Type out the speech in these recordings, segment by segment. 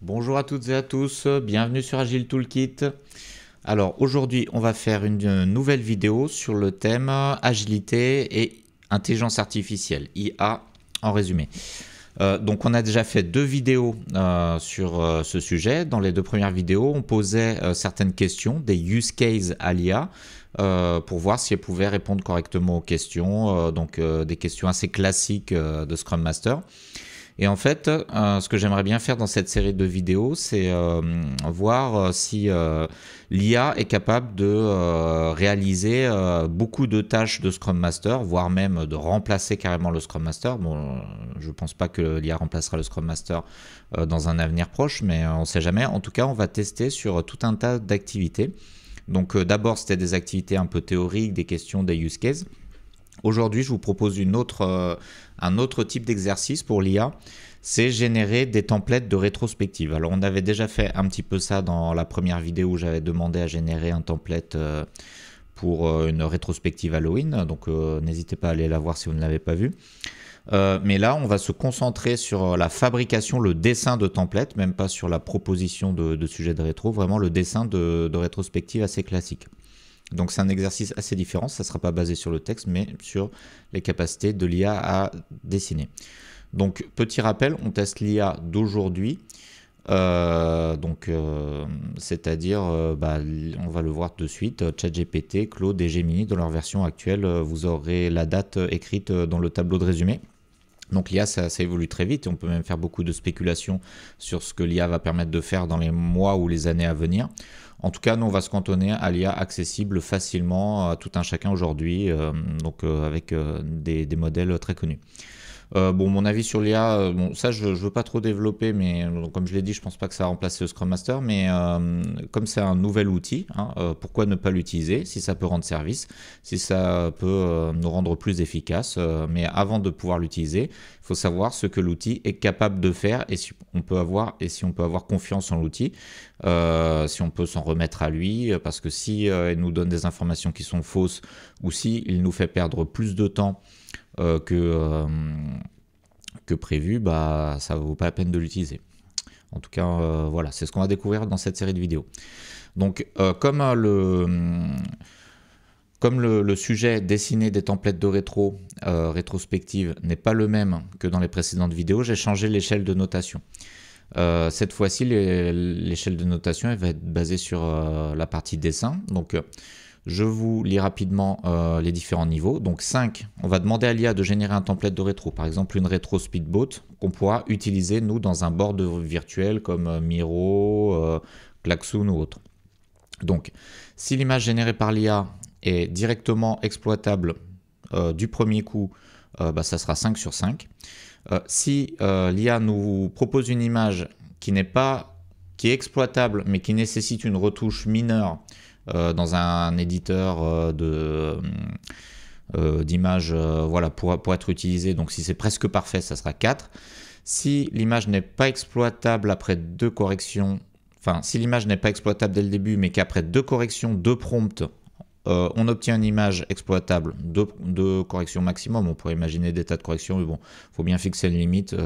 Bonjour à toutes et à tous, bienvenue sur Agile Toolkit. Alors aujourd'hui on va faire une nouvelle vidéo sur le thème agilité et intelligence artificielle, IA en résumé. Donc on a déjà fait deux vidéos sur ce sujet. Dans les deux premières vidéos on posait certaines questions, des use cases à l'IA pour voir si elle pouvait répondre correctement aux questions, donc des questions assez classiques de Scrum Master. Et en fait, ce que j'aimerais bien faire dans cette série de vidéos, c'est voir si l'IA est capable de réaliser beaucoup de tâches de Scrum Master, voire même de remplacer carrément le Scrum Master. Bon, je ne pense pas que l'IA remplacera le Scrum Master dans un avenir proche, mais on ne sait jamais. En tout cas, on va tester sur tout un tas d'activités. Donc d'abord, c'était des activités un peu théoriques, des questions, des use cases. Aujourd'hui, je vous propose un autre type d'exercice pour l'IA, c'est générer des templates de rétrospective. Alors, on avait déjà fait un petit peu ça dans la première vidéo où j'avais demandé à générer un template pour une rétrospective Halloween. Donc, n'hésitez pas à aller la voir si vous ne l'avez pas vue. Mais là, on va se concentrer sur la fabrication, le dessin de templates, même pas sur la proposition de sujets de rétro, vraiment le dessin de rétrospective assez classique. Donc c'est un exercice assez différent, ça ne sera pas basé sur le texte, mais sur les capacités de l'IA à dessiner. Donc petit rappel, on teste l'IA d'aujourd'hui, c'est-à-dire, on va le voir de suite, ChatGPT, Claude et Gemini, dans leur version actuelle, vous aurez la date écrite dans le tableau de résumé. Donc l'IA, ça évolue très vite et on peut même faire beaucoup de spéculations sur ce que l'IA va permettre de faire dans les mois ou les années à venir. En tout cas, nous, on va se cantonner à l'IA accessible facilement à tout un chacun aujourd'hui, avec des modèles très connus. Mon avis sur l'IA, ça je ne veux pas trop développer, mais comme je l'ai dit, je ne pense pas que ça va remplacer le Scrum Master, mais comme c'est un nouvel outil, pourquoi ne pas l'utiliser si ça peut rendre service, si ça peut nous rendre plus efficaces, mais avant de pouvoir l'utiliser, il faut savoir ce que l'outil est capable de faire et si on peut avoir confiance en l'outil, si on peut s'en remettre à lui, parce que si il nous donne des informations qui sont fausses ou si il nous fait perdre plus de temps que prévu, ça ne vaut pas la peine de l'utiliser. En tout cas, voilà, c'est ce qu'on va découvrir dans cette série de vidéos. Donc, comme le sujet dessiner des templates de rétrospective n'est pas le même que dans les précédentes vidéos, j'ai changé l'échelle de notation. Cette fois-ci, l'échelle de notation elle va être basée sur la partie dessin. Donc, je vous lis rapidement les différents niveaux. Donc 5, on va demander à l'IA de générer un template de rétro, par exemple une rétro speedboat qu'on pourra utiliser nous dans un board virtuel comme Miro, Klaxoon ou autre. Donc si l'image générée par l'IA est directement exploitable du premier coup, ça sera 5 sur 5. Si l'IA nous propose une image qui est exploitable mais qui nécessite une retouche mineure, dans un éditeur d'images pour être utilisé. Donc si c'est presque parfait, ça sera 4. Si l'image n'est pas exploitable après deux corrections, si l'image n'est pas exploitable dès le début, mais qu'après deux corrections, deux prompts, on obtient une image exploitable, deux corrections maximum. On pourrait imaginer des tas de corrections, mais bon, il faut bien fixer une limite.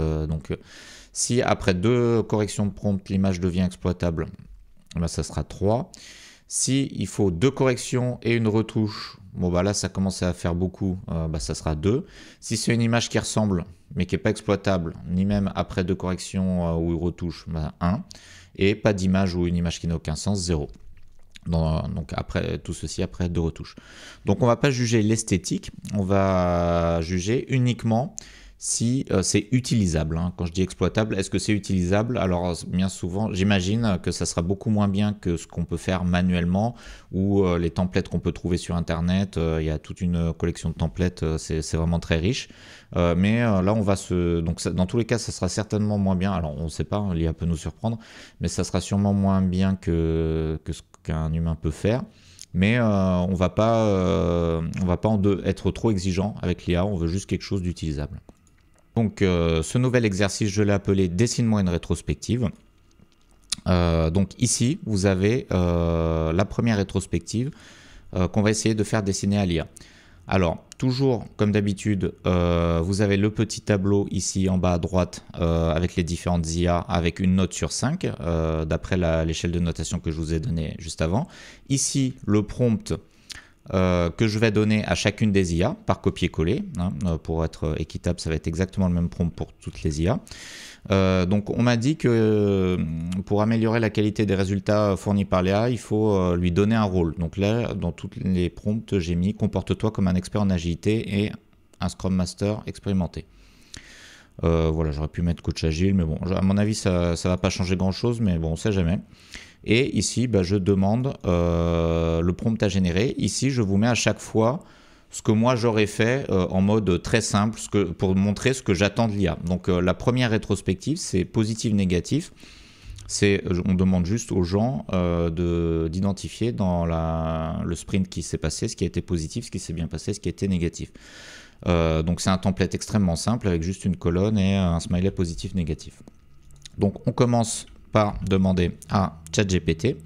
Si après deux corrections de prompt, l'image devient exploitable, ça sera 3. Si il faut deux corrections et une retouche, là ça commence à faire beaucoup, ça sera 2. Si c'est une image qui ressemble mais qui n'est pas exploitable, ni même après deux corrections ou une retouche, 1. Et pas d'image ou une image qui n'a aucun sens, 0. Donc après tout ceci après deux retouches. Donc on ne va pas juger l'esthétique, on va juger uniquement si c'est utilisable. Quand je dis exploitable, est-ce que c'est utilisable? Alors bien souvent, j'imagine que ça sera beaucoup moins bien que ce qu'on peut faire manuellement ou les templates qu'on peut trouver sur Internet. Il y a toute une collection de templates, c'est vraiment très riche. Mais là, on va dans tous les cas, ça sera certainement moins bien. Alors on ne sait pas, l'IA peut nous surprendre, mais ça sera sûrement moins bien que ce qu'un humain peut faire. Mais on va pas être trop exigeant avec l'IA, on veut juste quelque chose d'utilisable. Donc ce nouvel exercice, je l'ai appelé « Dessine-moi une rétrospective ». Donc ici, vous avez la première rétrospective qu'on va essayer de faire dessiner à l'IA. Alors, toujours comme d'habitude, vous avez le petit tableau ici en bas à droite avec les différentes IA avec une note sur 5 d'après l'échelle de notation que je vous ai donnée juste avant. Ici, le prompt que je vais donner à chacune des IA par copier-coller. Hein, pour être équitable, ça va être exactement le même prompt pour toutes les IA. Donc on m'a dit que pour améliorer la qualité des résultats fournis par l'IA, il faut lui donner un rôle. Donc là, dans tous les prompts, j'ai mis « Comporte-toi comme un expert en agilité et un Scrum Master expérimenté ». Voilà, j'aurais pu mettre coach agile, mais bon, à mon avis, ça ne va pas changer grand-chose, mais bon, on ne sait jamais. Et ici, bah, je demande le prompt à générer. Ici, je vous mets à chaque fois ce que moi j'aurais fait en mode très simple pour montrer ce que j'attends de l'IA. Donc la première rétrospective, c'est positif-négatif. On demande juste aux gens d'identifier dans le sprint qui s'est passé, ce qui a été positif, ce qui s'est bien passé, ce qui a été négatif. Donc c'est un template extrêmement simple avec juste une colonne et un smiley positif-négatif. Donc on commence par demander à ChatGPT.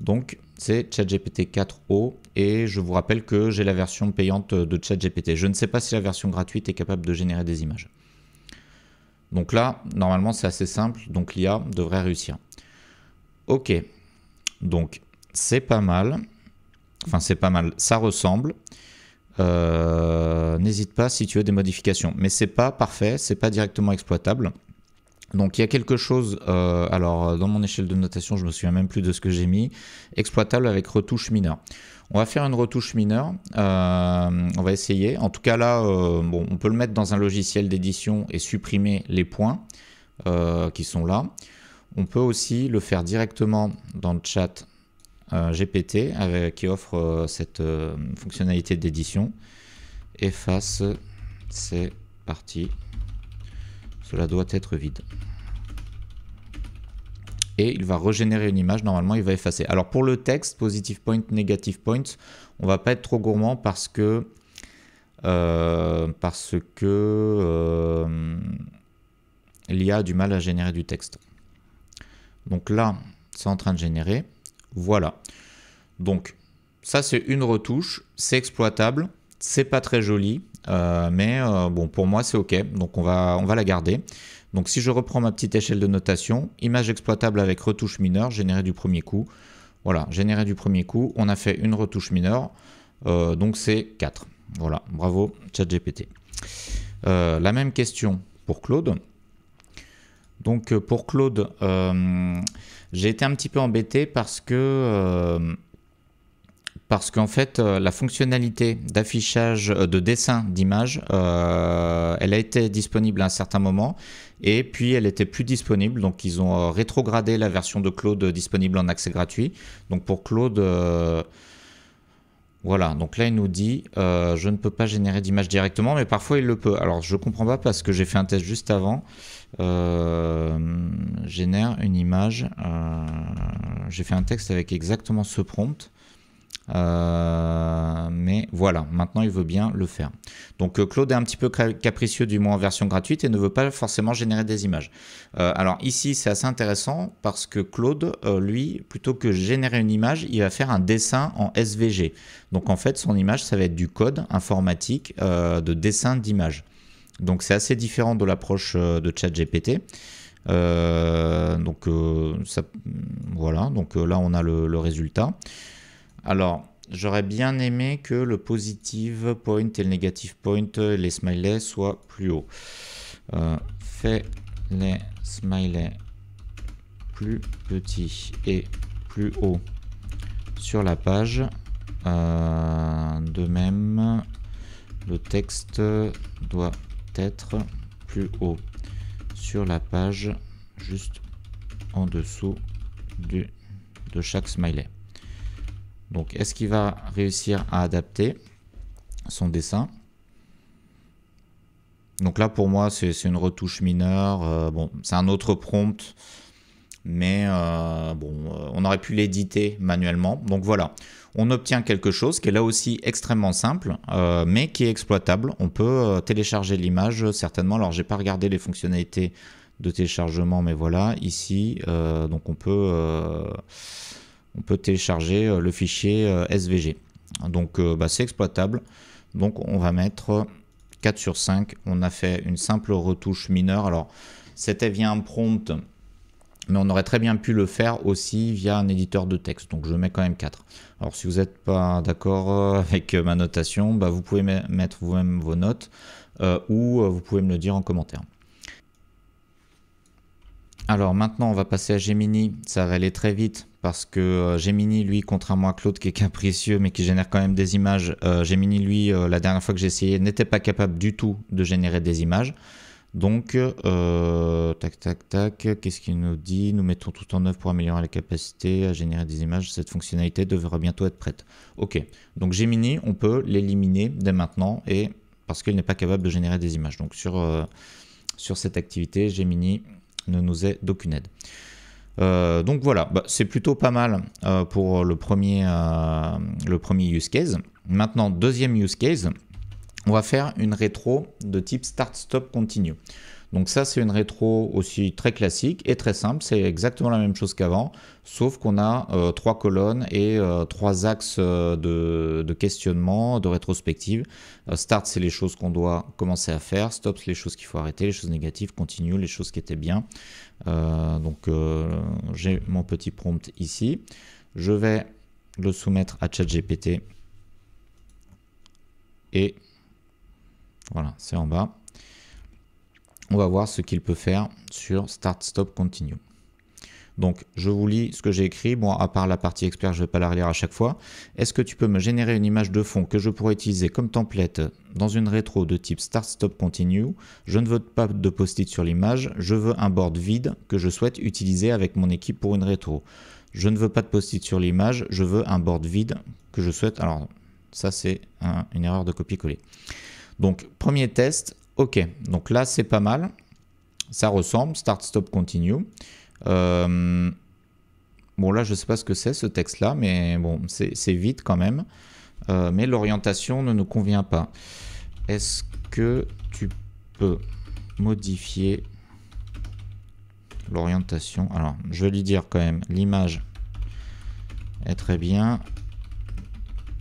Donc c'est ChatGPT 4o et je vous rappelle que j'ai la version payante de ChatGPT. Je ne sais pas si la version gratuite est capable de générer des images. Donc là, normalement c'est assez simple, donc l'IA devrait réussir. Ok, donc c'est pas mal. Enfin c'est pas mal, ça ressemble. N'hésite pas si tu as des modifications. Mais c'est pas parfait, c'est pas directement exploitable. Donc il y a quelque chose, alors dans mon échelle de notation, je me souviens même plus de ce que j'ai mis, exploitable avec retouche mineure. On va faire une retouche mineure, on va essayer. En tout cas là, bon, on peut le mettre dans un logiciel d'édition et supprimer les points qui sont là. On peut aussi le faire directement dans le chat GPT qui offre cette fonctionnalité d'édition. Efface, c'est parti. Cela doit être vide. Et il va régénérer une image, normalement il va effacer. Alors pour le texte, positive point, negative point, on va pas être trop gourmand parce que l'IA a du mal à générer du texte. Donc là, c'est en train de générer. Voilà. Donc ça c'est une retouche, c'est exploitable, c'est pas très joli. Mais bon, pour moi c'est ok, donc on va la garder. Donc si je reprends ma petite échelle de notation, image exploitable avec retouche mineure, générée du premier coup. Voilà, générée du premier coup, on a fait une retouche mineure, donc c'est 4. Voilà, bravo ChatGPT. La même question pour Claude. Donc pour Claude, j'ai été un petit peu embêté parce qu'en fait, la fonctionnalité d'affichage de dessin d'image, elle a été disponible à un certain moment et puis elle était plus disponible. Donc ils ont rétrogradé la version de Claude disponible en accès gratuit. Donc pour Claude, voilà. Donc là il nous dit je ne peux pas générer d'image directement, mais parfois il le peut. Alors je comprends pas parce que j'ai fait un test juste avant. Génère une image. J'ai fait un texte avec exactement ce prompt. Mais voilà, maintenant il veut bien le faire. Donc Claude est un petit peu capricieux, du moins en version gratuite, et ne veut pas forcément générer des images. Alors ici c'est assez intéressant parce que Claude, lui, plutôt que générer une image, il va faire un dessin en SVG. Donc en fait son image ça va être du code informatique de dessin d'image. Donc c'est assez différent de l'approche de ChatGPT. Donc voilà, donc là on a le résultat. Alors, j'aurais bien aimé que le positive point et le negative point, les smileys, soient plus hauts. Fais les smileys plus petits et plus hauts sur la page. De même, le texte doit être plus haut sur la page, juste en dessous de chaque smiley. Donc, est-ce qu'il va réussir à adapter son dessin? Donc là, pour moi, c'est une retouche mineure. Bon, c'est un autre prompt, mais bon, on aurait pu l'éditer manuellement. Donc voilà, on obtient quelque chose qui est là aussi extrêmement simple, mais qui est exploitable. On peut télécharger l'image, certainement. Alors, j'ai pas regardé les fonctionnalités de téléchargement, mais voilà, ici, donc on peut télécharger le fichier SVG. Donc c'est exploitable. Donc on va mettre 4 sur 5. On a fait une simple retouche mineure. Alors c'était via un prompt, mais on aurait très bien pu le faire aussi via un éditeur de texte. Donc je mets quand même 4. Alors si vous n'êtes pas d'accord avec ma notation, bah, vous pouvez mettre vous-même vos notes ou vous pouvez me le dire en commentaire. Alors maintenant on va passer à Gemini, ça va aller très vite parce que Gemini lui, contrairement à Claude qui est capricieux mais qui génère quand même des images, Gemini lui la dernière fois que j'ai essayé n'était pas capable du tout de générer des images. Donc tac tac tac, qu'est-ce qu'il nous dit? Nous mettons tout en œuvre pour améliorer la capacité à générer des images, cette fonctionnalité devrait bientôt être prête. Ok, donc Gemini on peut l'éliminer dès maintenant et parce qu'il n'est pas capable de générer des images. Donc sur cette activité Gemini ne nous est d'aucune aide. Donc voilà, bah, c'est plutôt pas mal pour le premier use case. Maintenant, deuxième use case, on va faire une rétro de type Start, Stop, Continue. Donc ça, c'est une rétro aussi très classique et très simple. C'est exactement la même chose qu'avant, sauf qu'on a 3 colonnes et 3 axes de questionnement, de rétrospective. Start, c'est les choses qu'on doit commencer à faire. Stop, c'est les choses qu'il faut arrêter, les choses négatives. Continue, les choses qui étaient bien. Donc j'ai mon petit prompt ici. Je vais le soumettre à ChatGPT. Et voilà, c'est en bas. On va voir ce qu'il peut faire sur Start, Stop, Continue. Donc, je vous lis ce que j'ai écrit. Bon, à part la partie expert, je ne vais pas la relire à chaque fois. Est-ce que tu peux me générer une image de fond que je pourrais utiliser comme template dans une rétro de type Start, Stop, Continue? Je ne veux pas de post-it sur l'image. Je veux un board vide que je souhaite utiliser avec mon équipe pour une rétro. Je ne veux pas de post-it sur l'image. Je veux un board vide que je souhaite... Alors, ça, c'est une erreur de copier-coller. Donc, premier test. Ok, donc là c'est pas mal, ça ressemble, Start, Stop, Continue. Bon là je sais pas ce que c'est ce texte là, mais bon c'est vite quand même, mais l'orientation ne nous convient pas. Est-ce que tu peux modifier l'orientation? Alors je vais lui dire quand même, l'image est très bien,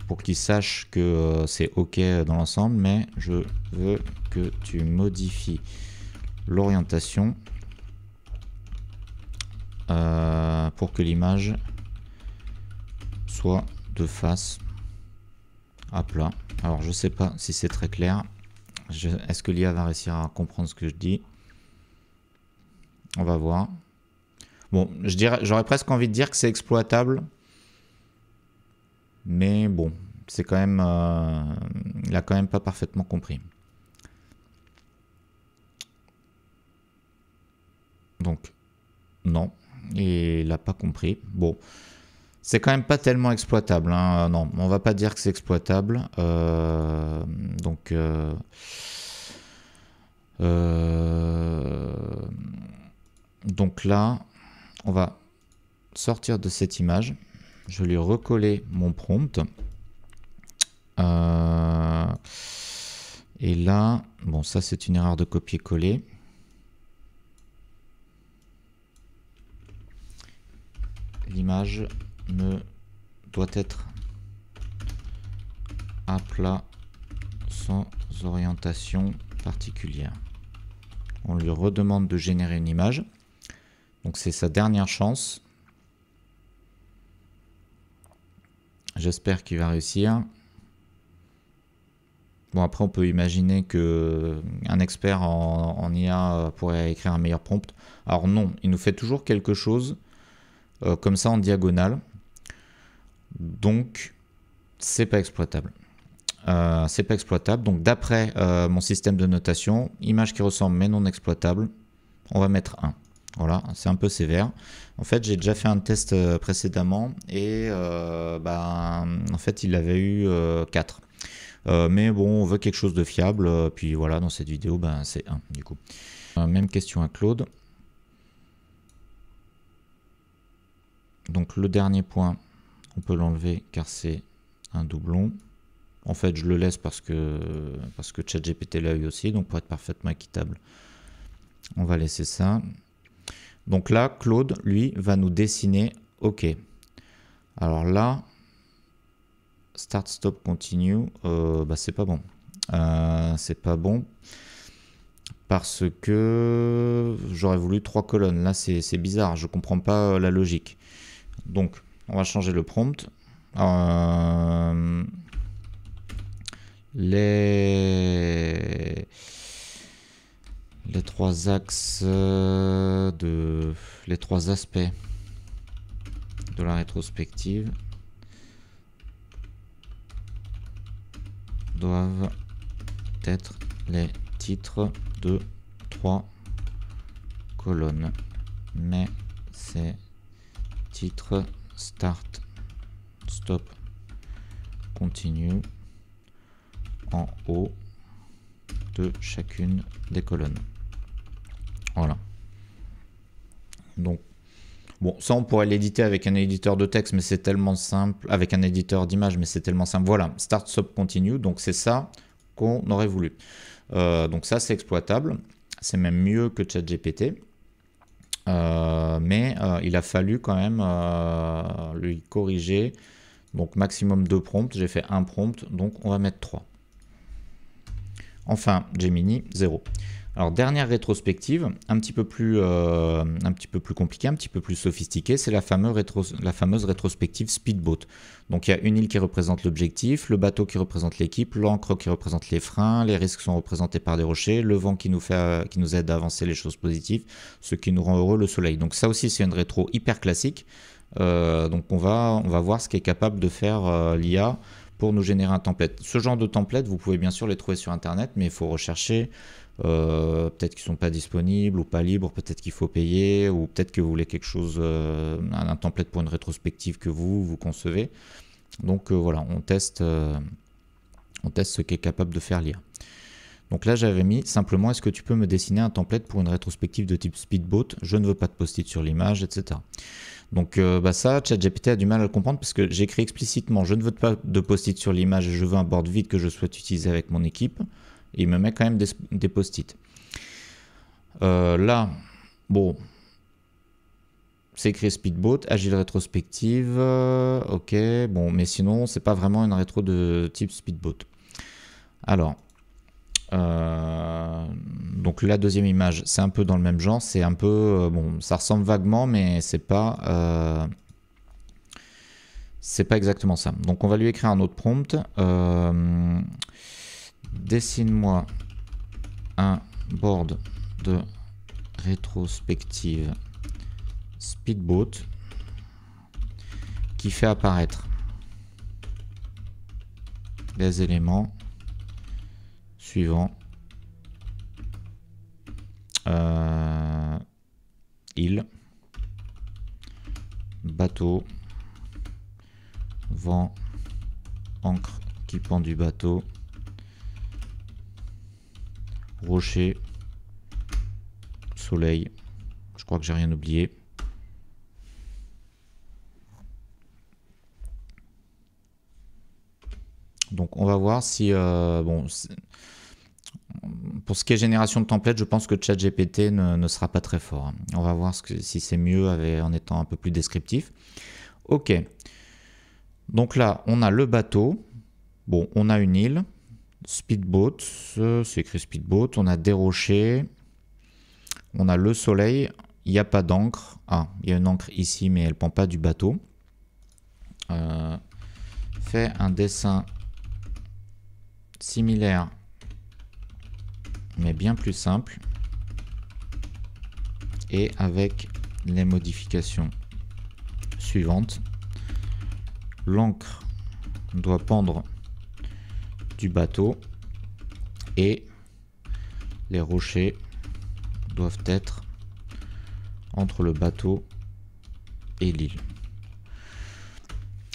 pour qu'il sache que c'est ok dans l'ensemble, mais je veux que tu modifies l'orientation pour que l'image soit de face à plat. Alors je sais pas si c'est très clair. Est-ce que l'IA va réussir à comprendre ce que je dis? On va voir. Bon, j'aurais presque envie de dire que c'est exploitable. Mais bon, c'est quand même, il a quand même pas parfaitement compris. Donc, non, il n'a pas compris. Bon, c'est quand même pas tellement exploitable. Hein. Non, on va pas dire que c'est exploitable. Donc là, on va sortir de cette image. Je vais lui recoller mon prompt. Et là, bon, ça c'est une erreur de copier-coller. L'image ne doit être à plat sans orientation particulière. On lui redemande de générer une image. Donc c'est sa dernière chance. J'espère qu'il va réussir. Bon, après, on peut imaginer qu'un expert en IA pourrait écrire un meilleur prompt. Alors non, il nous fait toujours quelque chose comme ça en diagonale. Donc, c'est pas exploitable. C'est pas exploitable. Donc, d'après mon système de notation, image qui ressemble mais non exploitable, on va mettre 1. Voilà, c'est un peu sévère. En fait, j'ai déjà fait un test précédemment et en fait, il avait eu 4. Mais bon, on veut quelque chose de fiable. Puis voilà, dans cette vidéo, c'est 1 du coup. Même question à Claude. Donc le dernier point, on peut l'enlever car c'est un doublon. En fait, je le laisse parce que ChatGPT l'a eu aussi, donc pour être parfaitement équitable, on va laisser ça. Donc là, Claude, lui, va nous dessiner OK. Alors là, start, stop, continue, bah, c'est pas bon. C'est pas bon parce que j'aurais voulu 3 colonnes. Là, c'est bizarre, je comprends pas la logique. Donc, on va changer le prompt. Les 3 axes les 3 aspects de la rétrospective doivent être les titres de 3 colonnes, mais ces titres start, stop, continue en haut de chacune des colonnes. Voilà. Donc, bon, ça on pourrait l'éditer avec un éditeur de texte, mais c'est tellement simple, avec un éditeur d'image, mais c'est tellement simple. Voilà, start, stop, continue. Donc c'est ça qu'on aurait voulu. Donc ça c'est exploitable. C'est même mieux que ChatGPT. Mais il a fallu quand même lui corriger. Donc maximum 2 prompts. J'ai fait 1 prompt, donc on va mettre 3. Enfin, Gemini, 0. Alors, dernière rétrospective, un petit peu plus compliquée, un petit peu plus sophistiquée, c'est la fameuse rétrospective Speedboat. Donc, il y a une île qui représente l'objectif, le bateau qui représente l'équipe, l'ancre qui représente les freins, les risques sont représentés par des rochers, le vent qui nous aide à avancer les choses positives, ce qui nous rend heureux, le soleil. Donc, ça aussi, c'est une rétro hyper classique. Donc, on va voir ce qu'est capable de faire l'IA pour nous générer un template. Ce genre de template, vous pouvez bien sûr les trouver sur Internet, mais il faut rechercher. Peut-être qu'ils ne sont pas disponibles ou pas libres, peut-être qu'il faut payer, ou peut-être que vous voulez quelque chose, un template pour une rétrospective que vous concevez. Donc voilà, on teste ce qu'est capable de faire l'IA. Donc là j'avais mis simplement, est-ce que tu peux me dessiner un template pour une rétrospective de type Speedboat? Je ne veux pas de post-it sur l'image, etc. Donc ça, ChatGPT a du mal à le comprendre parce que j'écris explicitement, je ne veux pas de post-it sur l'image, je veux un board vide que je souhaite utiliser avec mon équipe. Et il me met quand même des post-it. Là, bon, c'est écrit Speedboat, agile rétrospective, ok, bon, mais sinon, c'est pas vraiment une rétro de type Speedboat. Alors, donc la deuxième image, c'est un peu dans le même genre, c'est un peu, bon, ça ressemble vaguement, mais c'est pas exactement ça. Donc on va lui écrire un autre prompt. Dessine-moi un board de rétrospective Speedboat qui fait apparaître les éléments suivants. Île, bateau, vent, ancre qui pend du bateau, rocher, soleil, je crois que j'ai rien oublié. Donc on va voir si, bon, pour ce qui est génération de templates, je pense que ChatGPT ne sera pas très fort. On va voir si c'est mieux en étant un peu plus descriptif. Ok, donc là on a le bateau, bon on a une île, Speedboat, c'est écrit Speedboat, on a des rochers, on a le soleil, il n'y a pas d'encre. Ah, il y a une encre ici, mais elle ne pend pas du bateau. Fais un dessin similaire, mais bien plus simple, et avec les modifications suivantes. L'encre doit pendre du bateau et les rochers doivent être entre le bateau et l'île.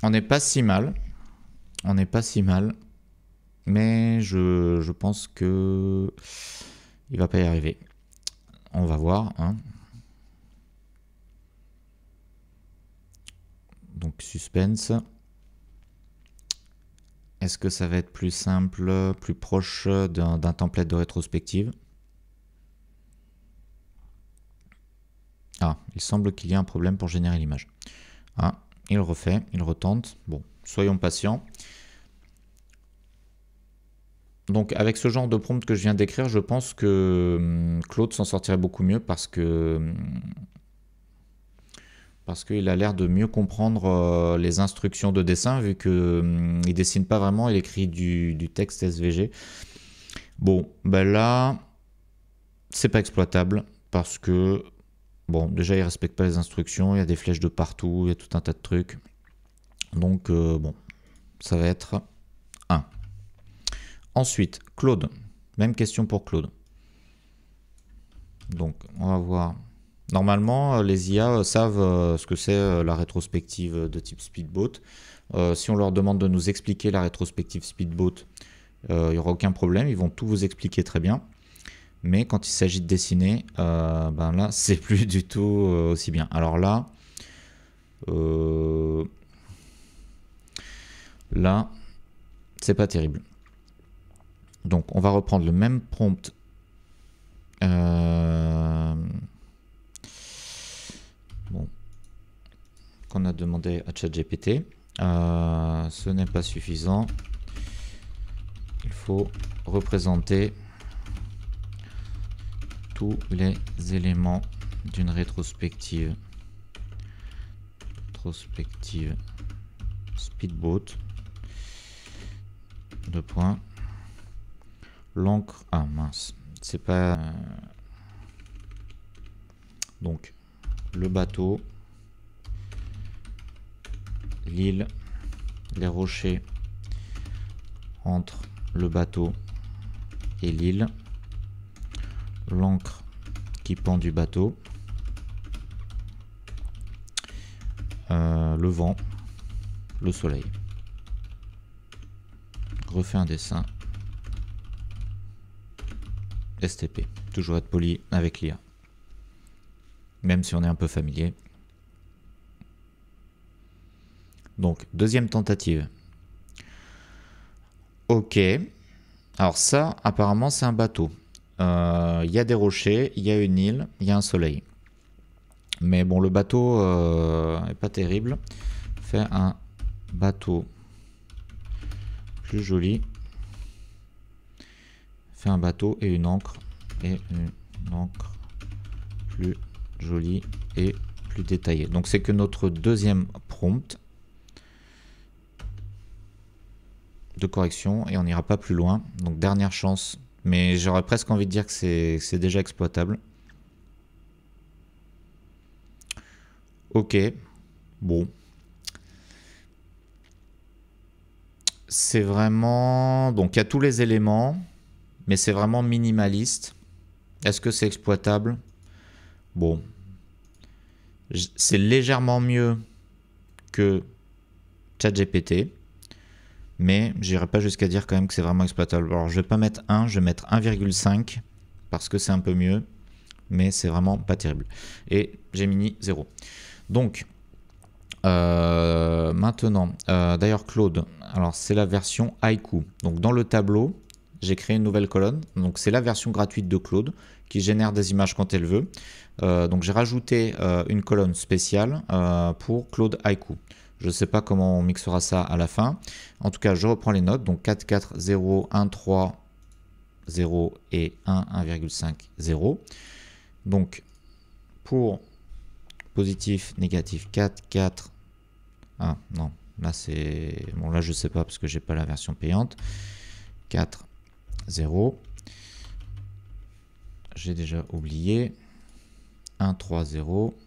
On n'est pas si mal, mais je pense que il va pas y arriver. On va voir, hein. Donc suspense. Est-ce que ça va être plus simple, plus proche d'un template de rétrospective? Ah, il semble qu'il y ait un problème pour générer l'image. Ah, il refait, il retente. Bon, soyons patients. Donc avec ce genre de prompt que je viens d'écrire, je pense que Claude s'en sortirait beaucoup mieux parce qu'il a l'air de mieux comprendre les instructions de dessin vu qu'il ne dessine pas vraiment, il écrit du texte SVG. Bon, ben là, c'est pas exploitable parce que, bon, déjà il respecte pas les instructions, il y a des flèches de partout, il y a tout un tas de trucs. Donc, bon, ça va être 1. Ensuite, Claude. Même question pour Claude. Donc, on va voir. Normalement, les IA savent ce que c'est la rétrospective de type Speedboat. Si on leur demande de nous expliquer la rétrospective Speedboat, il n'y aura aucun problème. Ils vont tout vous expliquer très bien. Mais quand il s'agit de dessiner, ben là, c'est plus du tout aussi bien. Alors là, c'est pas terrible. Donc, on va reprendre le même prompt. Bon, qu'on a demandé à ChatGPT. Ce n'est pas suffisant. Il faut représenter tous les éléments d'une rétrospective Speedboat. Deux points. L'encre. Ah mince. C'est pas. Donc, le bateau, l'île, les rochers entre le bateau et l'île, l'encre qui pend du bateau, le vent, le soleil. Refais un dessin. STP. Toujours être poli avec l'IA. Même si on est un peu familier. Donc, deuxième tentative. Ok. Alors ça, apparemment, c'est un bateau. Il y a des rochers, il y a une île, il y a un soleil. Mais bon, le bateau est pas terrible. Fait un bateau plus joli. Fait un bateau et une encre. Et une encre plus jolie et plus détaillée. Donc c'est que notre deuxième prompt de correction et on n'ira pas plus loin. Donc dernière chance. Mais j'aurais presque envie de dire que c'est déjà exploitable. Ok. Bon. C'est vraiment... Donc il y a tous les éléments, mais c'est vraiment minimaliste. Est-ce que c'est exploitable? Bon. C'est légèrement mieux que ChatGPT, mais j'irai pas jusqu'à dire quand même que c'est vraiment exploitable. Alors je vais pas mettre 1, je vais mettre 1,5 parce que c'est un peu mieux, mais c'est vraiment pas terrible. Et Gemini 0. Donc, maintenant, d'ailleurs Claude, alors c'est la version Haiku. Donc dans le tableau, j'ai créé une nouvelle colonne. Donc c'est la version gratuite de Claude qui génère des images quand elle veut. Donc j'ai rajouté une colonne spéciale pour Claude Haiku. Je ne sais pas comment on mixera ça à la fin. En tout cas, je reprends les notes. Donc 4, 4, 0, 1, 3, 0 et 1, 1,5, 0. Donc pour positif, négatif, 4, 4. Ah non, là c'est... Bon là je sais pas parce que j'ai pas la version payante. 4, 0. J'ai déjà oublié. 1, 3, 0.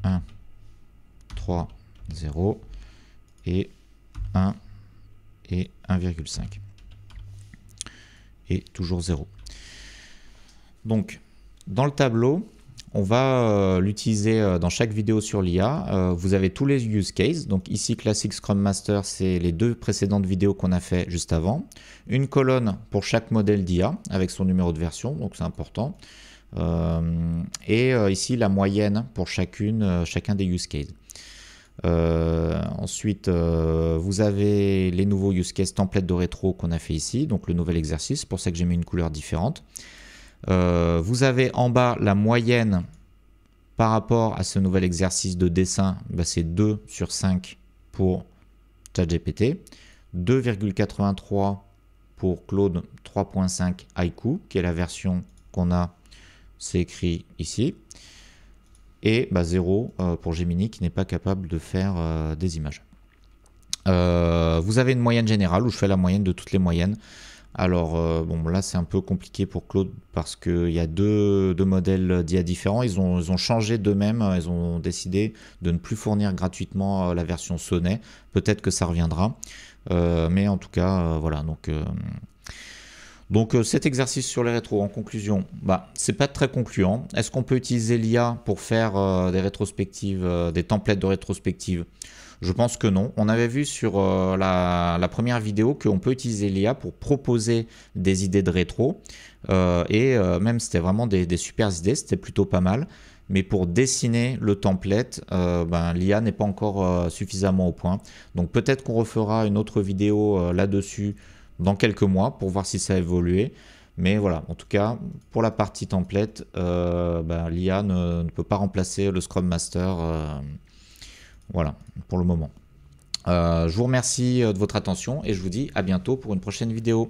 1, 3, 0. Et 1 et 1,5. Et toujours 0. Donc, dans le tableau, on va l'utiliser dans chaque vidéo sur l'IA. Vous avez tous les use cases. Donc ici, Classic Scrum Master, c'est les deux précédentes vidéos qu'on a fait juste avant. Une colonne pour chaque modèle d'IA avec son numéro de version, donc c'est important. Ici, la moyenne pour chacun des use cases. Ensuite, vous avez les nouveaux use cases templates de rétro qu'on a fait ici, donc le nouvel exercice. C'est pour ça que j'ai mis une couleur différente. Vous avez en bas la moyenne par rapport à ce nouvel exercice de dessin, bah c'est 2 sur 5 pour ChatGPT. 2,83 pour Claude 3.5 Haiku, qui est la version qu'on a, c'est écrit ici. Et 0 pour Gemini qui n'est pas capable de faire des images. Vous avez une moyenne générale où je fais la moyenne de toutes les moyennes. Alors bon, là c'est un peu compliqué pour Claude parce qu'il y a deux modèles d'IA différents. Ils ont changé d'eux-mêmes, ils ont décidé de ne plus fournir gratuitement la version Sonnet. Peut-être que ça reviendra, mais en tout cas voilà. Donc cet exercice sur les rétros, en conclusion, c'est pas très concluant. Est-ce qu'on peut utiliser l'IA pour faire des rétrospectives, des templates de rétrospectives? Je pense que non. On avait vu sur la première vidéo qu'on peut utiliser l'IA pour proposer des idées de rétro. Même c'était vraiment des super idées, c'était plutôt pas mal. Mais pour dessiner le template, l'IA n'est pas encore suffisamment au point. Donc peut-être qu'on refera une autre vidéo là-dessus dans quelques mois pour voir si ça a évolué. Mais voilà, en tout cas, pour la partie template, l'IA ne peut pas remplacer le Scrum Master. Voilà, pour le moment. Je vous remercie de votre attention et je vous dis à bientôt pour une prochaine vidéo.